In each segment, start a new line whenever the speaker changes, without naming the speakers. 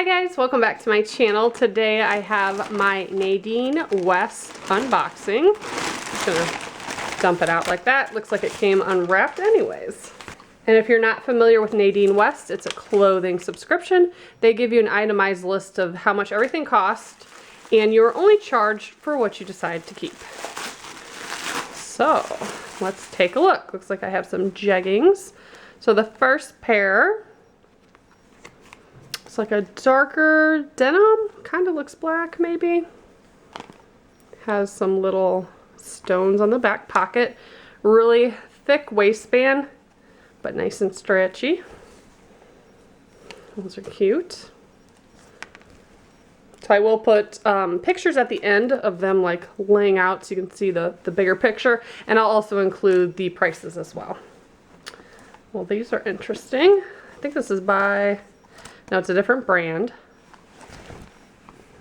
guys, welcome back to my channel. Today I have my Nadine West unboxing. Just gonna dump it out like that. Looks like it came unwrapped anyways. And if you're not familiar with Nadine West, it's a clothing subscription. They give you an itemized list of how much everything costs, and you're only charged for what you decide to keep. So let's take a look. Looks like I have some jeggings. So the first pair, it's like a darker denim, kind of looks black maybe. Has some little stones on the back pocket. Really thick waistband, but nice and stretchy. Those are cute. So I will put pictures at the end of them like laying out so you can see the bigger picture, and I'll also include the prices as well. Well, these are interesting. I think this is by, no, it's a different brand.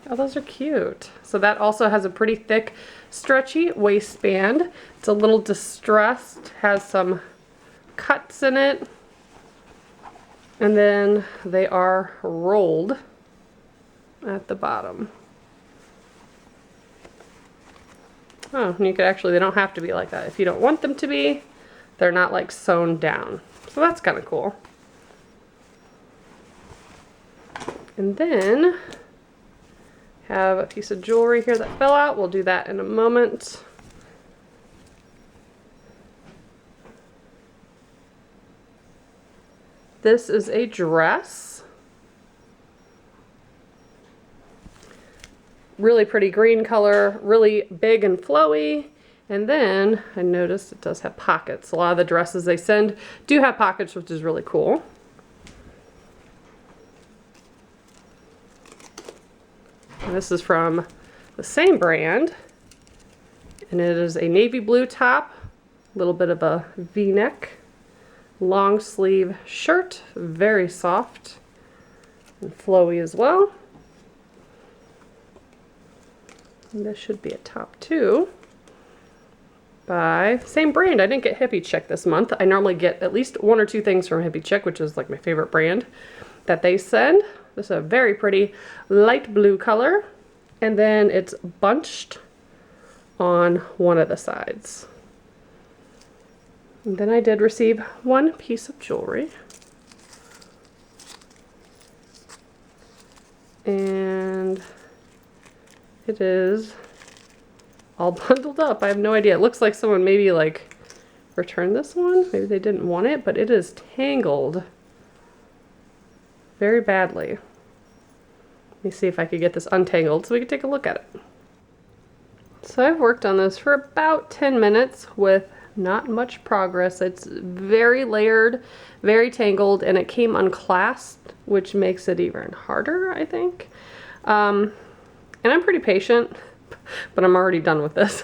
Oh, those are cute. So that also has a pretty thick, stretchy waistband. It's a little distressed, has some cuts in it. And then they are rolled at the bottom. Oh, and you could actually, they don't have to be like that. If you don't want them to be, they're not like sewn down. So that's kind of cool. And then have a piece of jewelry here that fell out. We'll do that in a moment. This is a dress. Really pretty green color, really big and flowy. And then I noticed it does have pockets. A lot of the dresses they send do have pockets, which is really cool. And this is from the same brand, and it is a navy blue top, a little bit of a V-neck, long sleeve shirt, very soft and flowy as well. And this should be a top too. By same brand. I didn't get Hippie Chick this month. I normally get at least one or two things from Hippie Chick, which is like my favorite brand that they send. This is a very pretty light blue color, and then it's bunched on one of the sides. And then I did receive one piece of jewelry. And it is all bundled up. I have no idea. It looks like someone maybe like returned this one. Maybe they didn't want it, but it is tangled very badly. Let me see if I could get this untangled so we can take a look at it. So I've worked on this for about 10 minutes with not much progress. It's very layered, very tangled, and it came unclasped, which makes it even harder, I think. And I'm pretty patient, but I'm already done with this.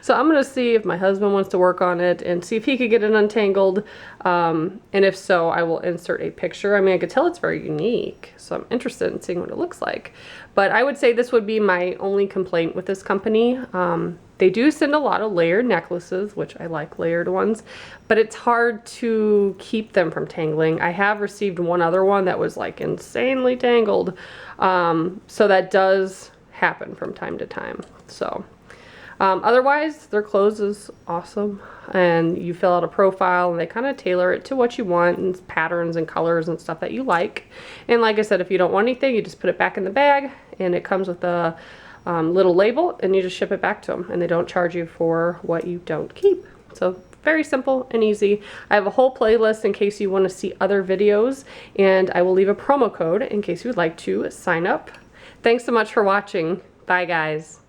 So I'm gonna see if my husband wants to work on it and see if he could get it untangled. And if so, I will insert a picture. I mean, I could tell it's very unique, so I'm interested in seeing what it looks like. But I would say this would be my only complaint with this company. They do send a lot of layered necklaces, which I like layered ones, but it's hard to keep them from tangling. I have received one other one that was like insanely tangled. So that does happen from time to time. So otherwise their clothes is awesome, and you fill out a profile and they kind of tailor it to what you want and patterns and colors and stuff that you like. And like I said, if you don't want anything, you just put it back in the bag, and it comes with a little label, and you just ship it back to them, and they don't charge you for what you don't keep. So very simple and easy. I have a whole playlist in case you want to see other videos, and I will leave a promo code in case you would like to sign up. Thanks so much for watching. Bye guys.